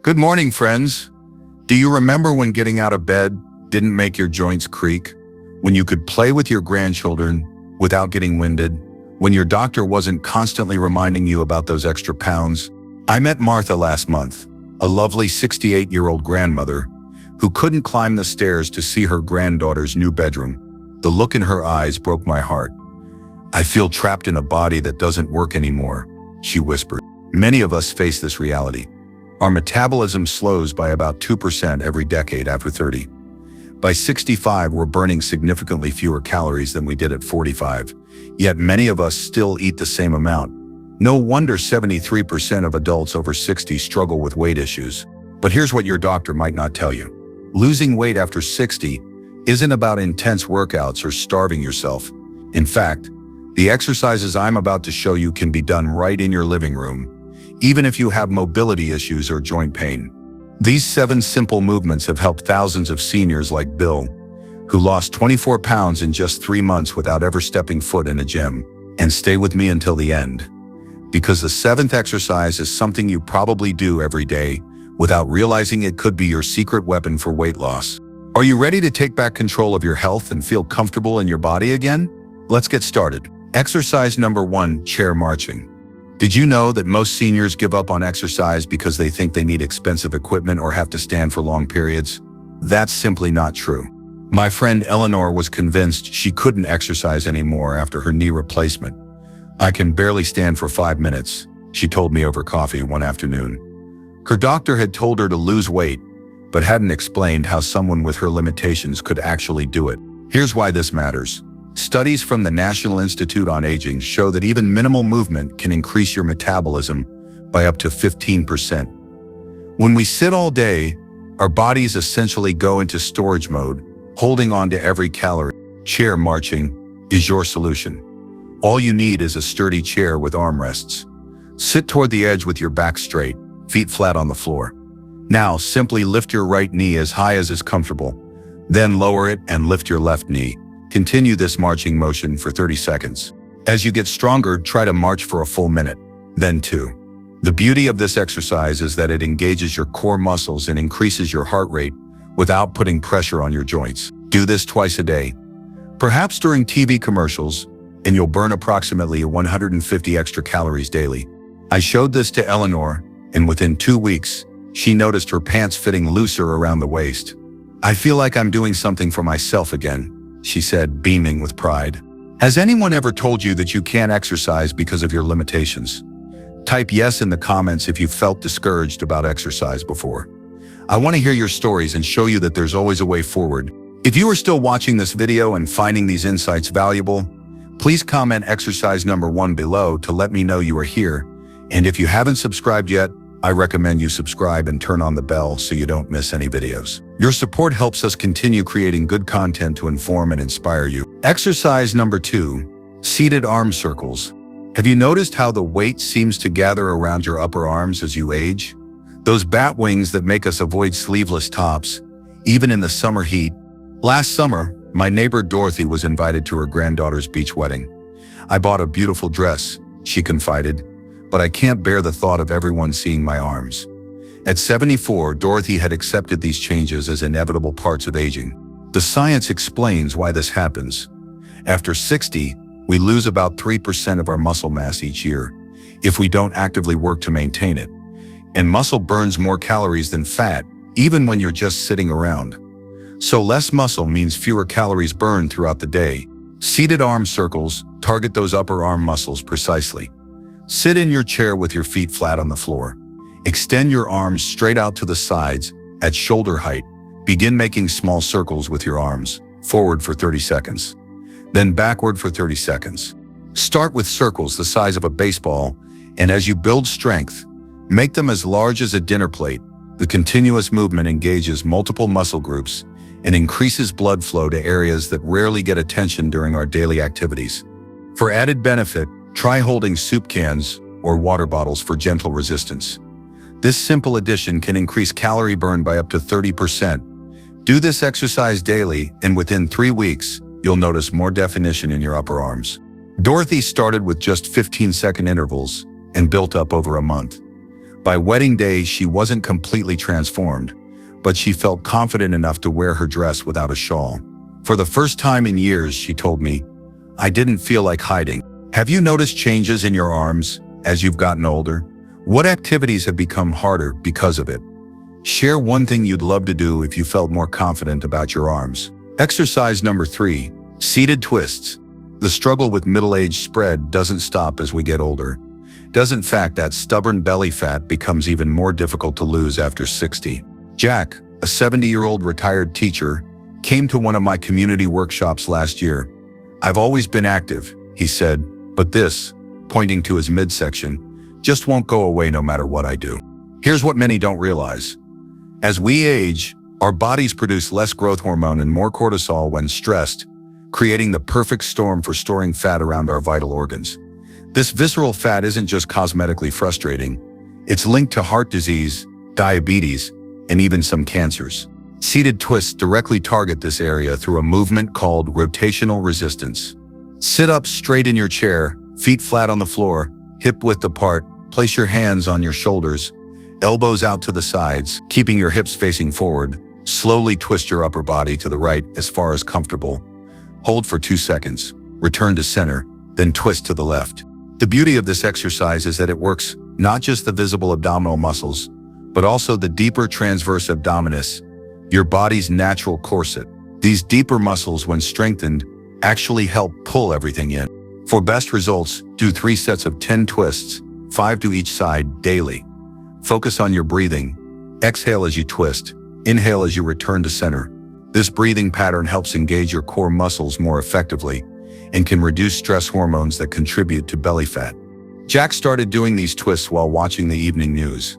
Good morning, friends. Do you remember when getting out of bed didn't make your joints creak? When you could play with your grandchildren without getting winded? When your doctor wasn't constantly reminding you about those extra pounds? I met Martha last month, a lovely 68-year-old grandmother who couldn't climb the stairs to see her granddaughter's new bedroom. The look in her eyes broke my heart. "I feel trapped in a body that doesn't work anymore," she whispered. Many of us face this reality. Our metabolism slows by about 2% every decade after 30. By 65, we're burning significantly fewer calories than we did at 45, yet many of us still eat the same amount. No wonder 73% of adults over 60 struggle with weight issues. But here's what your doctor might not tell you. Losing weight after 60 isn't about intense workouts or starving yourself. In fact, the exercises I'm about to show you can be done right in your living room, even if you have mobility issues or joint pain. These 7 simple movements have helped thousands of seniors like Bill, who lost 24 pounds in just 3 months without ever stepping foot in a gym. And stay with me until the end, because the 7th exercise is something you probably do every day without realizing it could be your secret weapon for weight loss. Are you ready to take back control of your health and feel comfortable in your body again? Let's get started. Exercise number 1, chair marching. Did you know that most seniors give up on exercise because they think they need expensive equipment or have to stand for long periods? That's simply not true. My friend Eleanor was convinced she couldn't exercise anymore after her knee replacement. "I can barely stand for 5 minutes," she told me over coffee one afternoon. Her doctor had told her to lose weight, but hadn't explained how someone with her limitations could actually do it. Here's why this matters. Studies from the National Institute on Aging show that even minimal movement can increase your metabolism by up to 15%. When we sit all day, our bodies essentially go into storage mode, holding on to every calorie. Chair marching is your solution. All you need is a sturdy chair with armrests. Sit toward the edge with your back straight, feet flat on the floor. Now, simply lift your right knee as high as is comfortable. Then lower it and lift your left knee. Continue this marching motion for 30 seconds. As you get stronger, try to march for a full minute, then 2. The beauty of this exercise is that it engages your core muscles and increases your heart rate without putting pressure on your joints. Do this twice a day, perhaps during TV commercials, and you'll burn approximately 150 extra calories daily. I showed this to Eleanor, and within 2 weeks, she noticed her pants fitting looser around the waist. "I feel like I'm doing something for myself again," she said, beaming with pride. Has anyone ever told you that you can't exercise because of your limitations? Type yes in the comments if you've felt discouraged about exercise before. I want to hear your stories and show you that there's always a way forward. If you are still watching this video and finding these insights valuable, please comment exercise number 1 below to let me know you are here. And if you haven't subscribed yet, I recommend you subscribe and turn on the bell so you don't miss any videos. Your support helps us continue creating good content to inform and inspire you. Exercise number 2, seated arm circles. Have you noticed how the weight seems to gather around your upper arms as you age? Those bat wings that make us avoid sleeveless tops, even in the summer heat. Last summer, my neighbor Dorothy was invited to her granddaughter's beach wedding. "I bought a beautiful dress," she confided, "but I can't bear the thought of everyone seeing my arms." At 74, Dorothy had accepted these changes as inevitable parts of aging. The science explains why this happens. After 60, we lose about 3% of our muscle mass each year if we don't actively work to maintain it. And muscle burns more calories than fat, even when you're just sitting around. So less muscle means fewer calories burned throughout the day. Seated arm circles target those upper arm muscles precisely. Sit in your chair with your feet flat on the floor. Extend your arms straight out to the sides at shoulder height. Begin making small circles with your arms, forward for 30 seconds, then backward for 30 seconds. Start with circles the size of a baseball, and as you build strength, make them as large as a dinner plate. The continuous movement engages multiple muscle groups and increases blood flow to areas that rarely get attention during our daily activities. For added benefit, try holding soup cans or water bottles for gentle resistance. This simple addition can increase calorie burn by up to 30%. Do this exercise daily, and within 3 weeks, you'll notice more definition in your upper arms. Dorothy started with just 15-second intervals and built up over a month. By wedding day, she wasn't completely transformed, but she felt confident enough to wear her dress without a shawl. For the first time in years, she told me, I didn't feel like hiding. Have you noticed changes in your arms as you've gotten older? What activities have become harder because of it? Share one thing you'd love to do if you felt more confident about your arms. Exercise number 3, seated twists. The struggle with middle-aged spread doesn't stop as we get older. In fact, that stubborn belly fat becomes even more difficult to lose after 60. Jack, a 70-year-old retired teacher, came to one of my community workshops last year. I've always been active, he said, but this, pointing to his midsection, just won't go away no matter what I do. Here's what many don't realize. As we age, our bodies produce less growth hormone and more cortisol when stressed, creating the perfect storm for storing fat around our vital organs. This visceral fat isn't just cosmetically frustrating. It's linked to heart disease, diabetes, and even some cancers. Seated twists directly target this area through a movement called rotational resistance. Sit up straight in your chair, feet flat on the floor, hip width apart, place your hands on your shoulders, elbows out to the sides, keeping your hips facing forward. Slowly twist your upper body to the right as far as comfortable. Hold for 2 seconds, return to center, then twist to the left. The beauty of this exercise is that it works not just the visible abdominal muscles, but also the deeper transverse abdominis, your body's natural corset. These deeper muscles, when strengthened, actually help pull everything in. For best results, do 3 sets of 10 twists, 5 to each side daily. Focus on your breathing. Exhale as you twist. Inhale as you return to center. This breathing pattern helps engage your core muscles more effectively and can reduce stress hormones that contribute to belly fat. Jack started doing these twists while watching the evening news.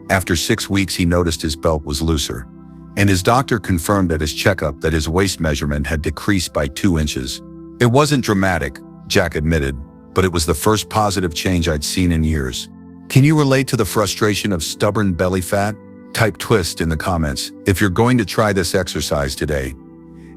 After 6 weeks, he noticed his belt was looser, and his doctor confirmed at his checkup that his waist measurement had decreased by 2 inches. It wasn't dramatic, Jack admitted, but it was the first positive change I'd seen in years. Can you relate to the frustration of stubborn belly fat? Type twist in the comments if you're going to try this exercise today.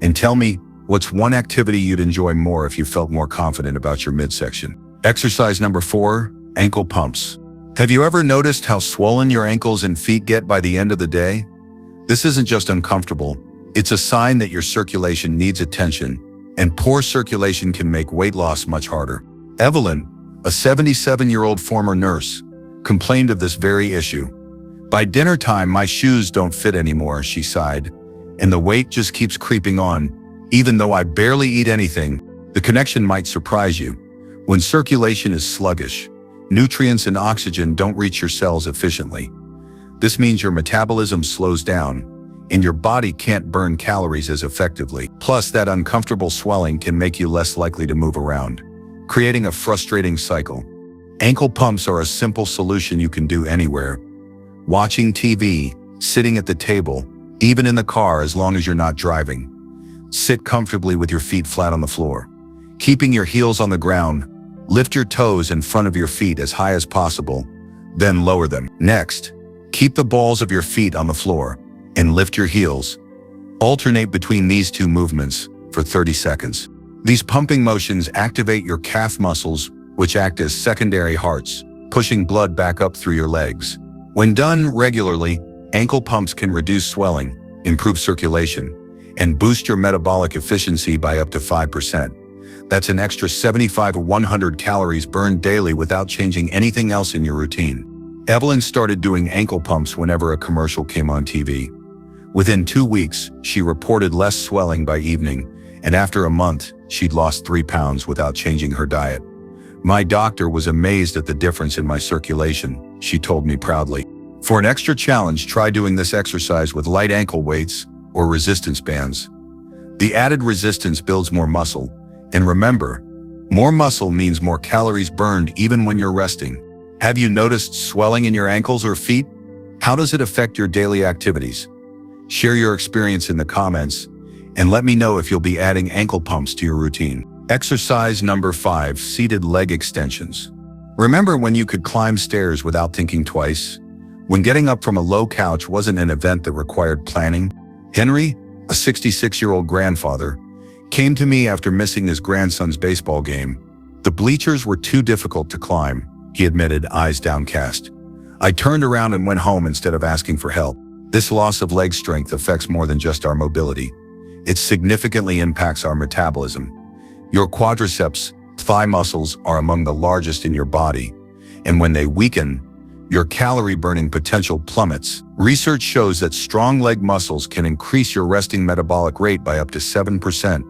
And tell me, what's one activity you'd enjoy more if you felt more confident about your midsection? Exercise number 4, ankle pumps. Have you ever noticed how swollen your ankles and feet get by the end of the day? This isn't just uncomfortable, it's a sign that your circulation needs attention, and poor circulation can make weight loss much harder. Evelyn, a 77-year-old former nurse, complained of this very issue. By dinner time, my shoes don't fit anymore, she sighed, and the weight just keeps creeping on, even though I barely eat anything. The connection might surprise you. When circulation is sluggish, nutrients and oxygen don't reach your cells efficiently. This means your metabolism slows down, and your body can't burn calories as effectively. Plus, that uncomfortable swelling can make you less likely to move around, creating a frustrating cycle. Ankle pumps are a simple solution you can do anywhere. Watching TV, sitting at the table, even in the car as long as you're not driving. Sit comfortably with your feet flat on the floor. Keeping your heels on the ground, lift your toes in front of your feet as high as possible, then lower them. Next, keep the balls of your feet on the floor and lift your heels. Alternate between these 2 movements for 30 seconds. These pumping motions activate your calf muscles, which act as secondary hearts, pushing blood back up through your legs. When done regularly, ankle pumps can reduce swelling, improve circulation, and boost your metabolic efficiency by up to 5%. That's an extra 75 to 100 calories burned daily without changing anything else in your routine. Evelyn started doing ankle pumps whenever a commercial came on TV. Within 2 weeks, she reported less swelling by evening, and after a month, she'd lost 3 pounds without changing her diet. My doctor was amazed at the difference in my circulation, she told me proudly. For an extra challenge, try doing this exercise with light ankle weights or resistance bands. The added resistance builds more muscle, and remember, more muscle means more calories burned even when you're resting. Have you noticed swelling in your ankles or feet? How does it affect your daily activities? Share your experience in the comments, and let me know if you'll be adding ankle pumps to your routine. Exercise number 5, seated leg extensions. Remember when you could climb stairs without thinking twice? When getting up from a low couch wasn't an event that required planning? Henry, a 66-year-old grandfather, came to me after missing his grandson's baseball game. The bleachers were too difficult to climb, he admitted, eyes downcast. I turned around and went home instead of asking for help. This loss of leg strength affects more than just our mobility. It significantly impacts our metabolism. Your quadriceps, thigh muscles, are among the largest in your body, and when they weaken, your calorie-burning potential plummets. Research shows that strong leg muscles can increase your resting metabolic rate by up to 7%.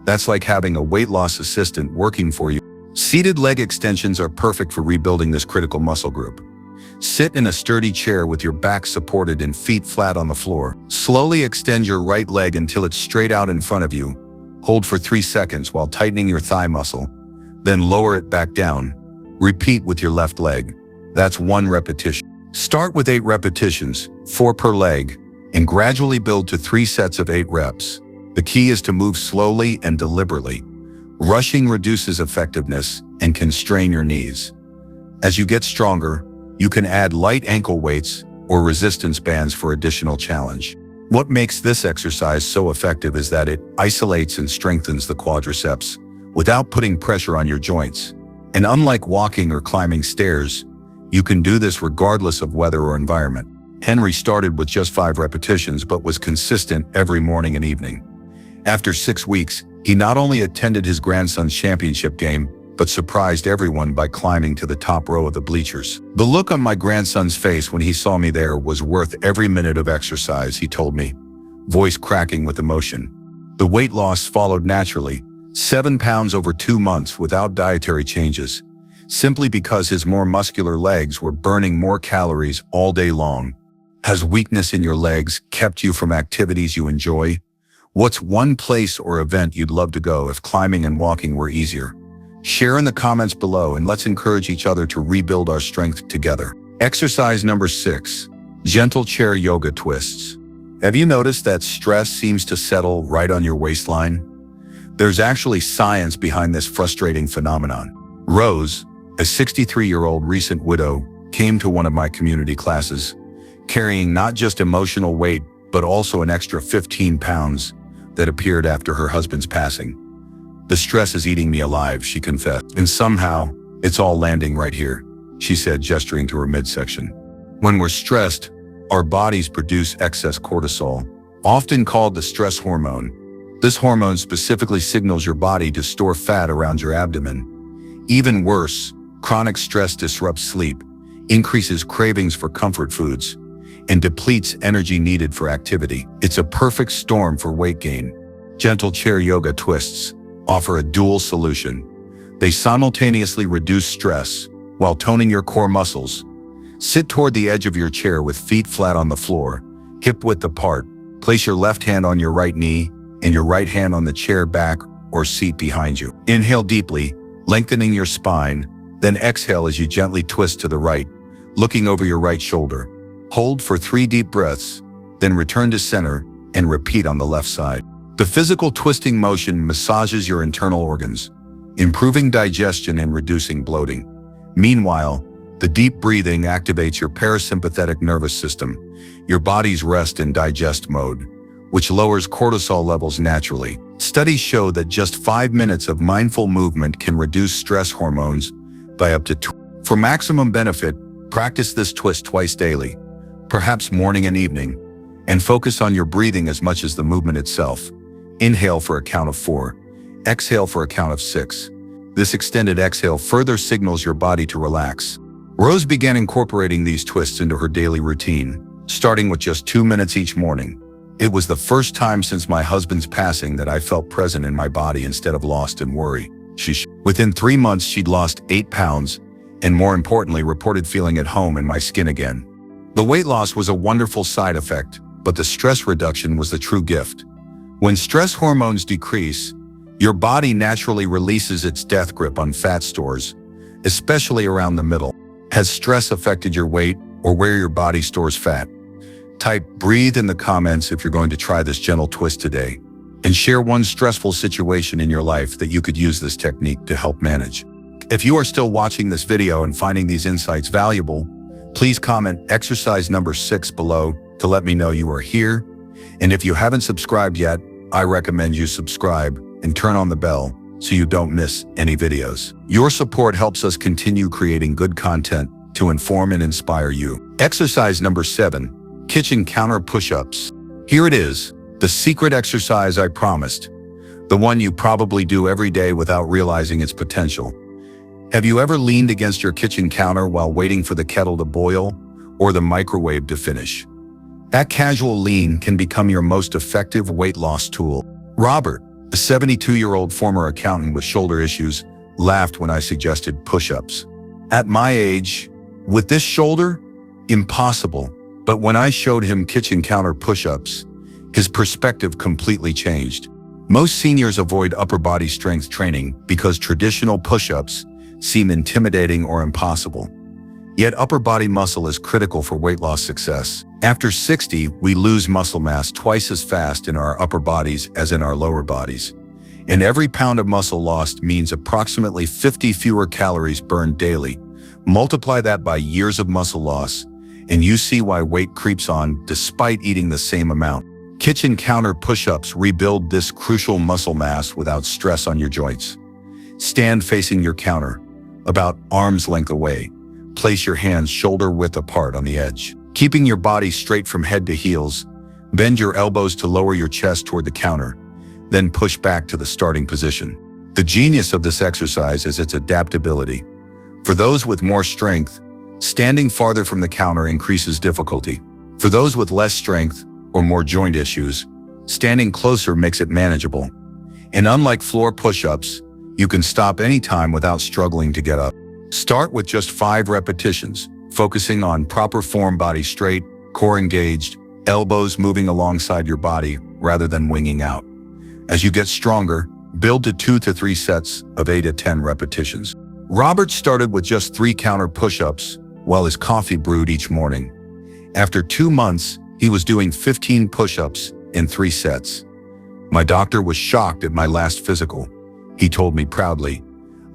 That's like having a weight loss assistant working for you. Seated leg extensions are perfect for rebuilding this critical muscle group. Sit in a sturdy chair with your back supported and feet flat on the floor. Slowly extend your right leg until it's straight out in front of you. Hold for 3 seconds while tightening your thigh muscle. Then lower it back down. Repeat with your left leg. That's 1 repetition. Start with 8 repetitions, 4 per leg, and gradually build to 3 sets of 8 reps. The key is to move slowly and deliberately. Rushing reduces effectiveness and can strain your knees. As you get stronger, you can add light ankle weights or resistance bands for additional challenge. What makes this exercise so effective is that it isolates and strengthens the quadriceps without putting pressure on your joints. And unlike walking or climbing stairs, you can do this regardless of weather or environment. Henry started with just 5 repetitions but was consistent every morning and evening. After 6 weeks, he not only attended his grandson's championship game, but surprised everyone by climbing to the top row of the bleachers. The look on my grandson's face when he saw me there was worth every minute of exercise, he told me, voice cracking with emotion. The weight loss followed naturally, 7 pounds over 2 months without dietary changes, simply because his more muscular legs were burning more calories all day long. Has weakness in your legs kept you from activities you enjoy? What's one place or event you'd love to go if climbing and walking were easier? Share in the comments below and let's encourage each other to rebuild our strength together. Exercise number 6, gentle chair yoga twists. Have you noticed that stress seems to settle right on your waistline? There's actually science behind this frustrating phenomenon. Rose, a 63-year-old recent widow, came to one of my community classes, carrying not just emotional weight, but also an extra 15 pounds that appeared after her husband's passing. The stress is eating me alive, she confessed. And somehow, it's all landing right here, she said, gesturing to her midsection. When we're stressed, our bodies produce excess cortisol, often called the stress hormone. This hormone specifically signals your body to store fat around your abdomen. Even worse, chronic stress disrupts sleep, increases cravings for comfort foods, and depletes energy needed for activity. It's a perfect storm for weight gain. Gentle chair yoga twists offer a dual solution. They simultaneously reduce stress while toning your core muscles. Sit toward the edge of your chair with feet flat on the floor, hip width apart. Place your left hand on your right knee and your right hand on the chair back or seat behind you. Inhale deeply, lengthening your spine, then exhale as you gently twist to the right, looking over your right shoulder. Hold for 3 deep breaths, then return to center and repeat on the left side. The physical twisting motion massages your internal organs, improving digestion and reducing bloating. Meanwhile, the deep breathing activates your parasympathetic nervous system, your body's rest and digest mode, which lowers cortisol levels naturally. Studies show that just 5 minutes of mindful movement can reduce stress hormones by up to 2. For maximum benefit, practice this twist twice daily, perhaps morning and evening, and focus on your breathing as much as the movement itself. Inhale for a count of 4. Exhale for a count of 6. This extended exhale further signals your body to relax. Rose began incorporating these twists into her daily routine, starting with just 2 minutes each morning. It was the first time since my husband's passing that I felt present in my body instead of lost in worry. Within 3 months, she'd lost 8 pounds, and more importantly, reported feeling at home in my skin again. The weight loss was a wonderful side effect, but the stress reduction was the true gift. When stress hormones decrease, your body naturally releases its death grip on fat stores, especially around the middle. Has stress affected your weight or where your body stores fat? Type "breathe" in the comments if you're going to try this gentle twist today, and share one stressful situation in your life that you could use this technique to help manage. If you are still watching this video and finding these insights valuable, please comment exercise number 6 below to let me know you are here. And if you haven't subscribed yet, I recommend you subscribe and turn on the bell so you don't miss any videos. Your support helps us continue creating good content to inform and inspire you. Exercise number 7, kitchen counter push-ups. Here it is, the secret exercise I promised, the one you probably do every day without realizing its potential. Have you ever leaned against your kitchen counter while waiting for the kettle to boil or the microwave to finish? That casual lean can become your most effective weight loss tool. Robert, a 72-year-old former accountant with shoulder issues, laughed when I suggested push-ups. At my age, with this shoulder, impossible. But when I showed him kitchen counter push-ups, his perspective completely changed. Most seniors avoid upper body strength training because traditional push-ups seem intimidating or impossible. Yet upper body muscle is critical for weight loss success. After 60, we lose muscle mass twice as fast in our upper bodies as in our lower bodies. And every pound of muscle lost means approximately 50 fewer calories burned daily. Multiply that by years of muscle loss, and you see why weight creeps on despite eating the same amount. Kitchen counter push-ups rebuild this crucial muscle mass without stress on your joints. Stand facing your counter, about arm's length away. Place your hands shoulder-width apart on the edge. Keeping your body straight from head to heels, bend your elbows to lower your chest toward the counter, then push back to the starting position. The genius of this exercise is its adaptability. For those with more strength, standing farther from the counter increases difficulty. For those with less strength or more joint issues, standing closer makes it manageable. And unlike floor push-ups, you can stop anytime without struggling to get up. Start with just 5 repetitions, focusing on proper form, body straight, core engaged, elbows moving alongside your body rather than winging out. As you get stronger, build to 2 to 3 sets of 8 to 10 repetitions. Robert started with just 3 counter push-ups while his coffee brewed each morning. After 2 months, he was doing 15 push-ups in 3 sets. My doctor was shocked at my last physical. He told me proudly,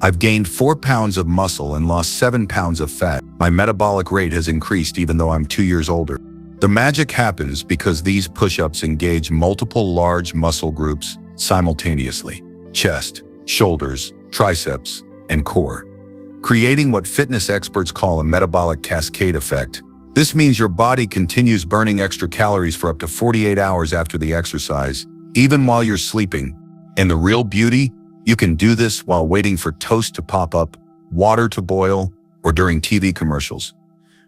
"I've gained 4 pounds of muscle and lost 7 pounds of fat. My metabolic rate has increased even though I'm 2 years older." The magic happens because these push-ups engage multiple large muscle groups simultaneously: chest, shoulders, triceps, and core, creating what fitness experts call a metabolic cascade effect. This means your body continues burning extra calories for up to 48 hours after the exercise, even while you're sleeping. And the real beauty? You can do this while waiting for toast to pop up, water to boil, or during TV commercials.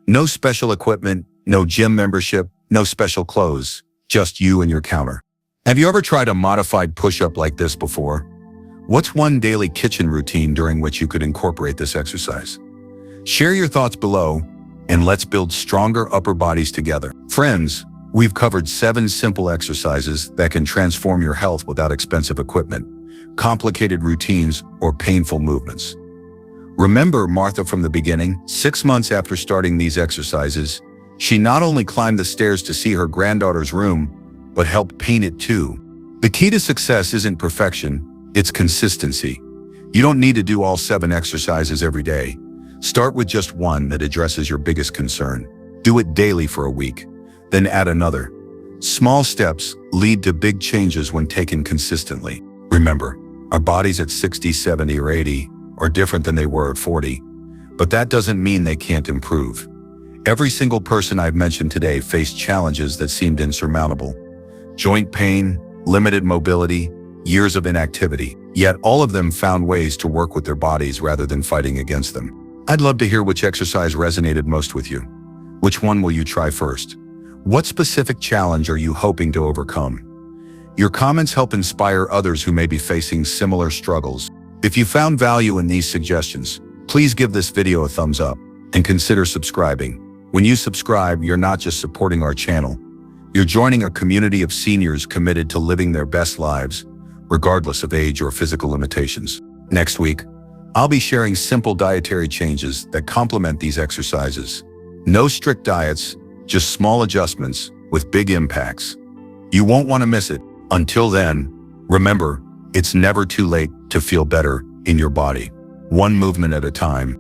No special equipment, no gym membership, no special clothes, just you and your counter. Have you ever tried a modified push-up like this before? What's one daily kitchen routine during which you could incorporate this exercise? Share your thoughts below, and let's build stronger upper bodies together. Friends, we've covered 7 simple exercises that can transform your health without expensive equipment, complicated routines, or painful movements. Remember Martha from the beginning? 6 months after starting these exercises, she not only climbed the stairs to see her granddaughter's room, but helped paint it too. The key to success isn't perfection, it's consistency. You don't need to do all 7 exercises every day. Start with just one that addresses your biggest concern. Do it daily for a week, then add another. Small steps lead to big changes when taken consistently. Remember, our bodies at 60, 70, or 80 are different than they were at 40, but that doesn't mean they can't improve. Every single person I've mentioned today faced challenges that seemed insurmountable. Joint pain, limited mobility, years of inactivity. Yet all of them found ways to work with their bodies rather than fighting against them. I'd love to hear which exercise resonated most with you. Which one will you try first? What specific challenge are you hoping to overcome? Your comments help inspire others who may be facing similar struggles. If you found value in these suggestions, please give this video a thumbs up and consider subscribing. When you subscribe, you're not just supporting our channel, you're joining a community of seniors committed to living their best lives, regardless of age or physical limitations. Next week, I'll be sharing simple dietary changes that complement these exercises. No strict diets, just small adjustments with big impacts. You won't want to miss it. Until then, remember, it's never too late to feel better in your body, one movement at a time.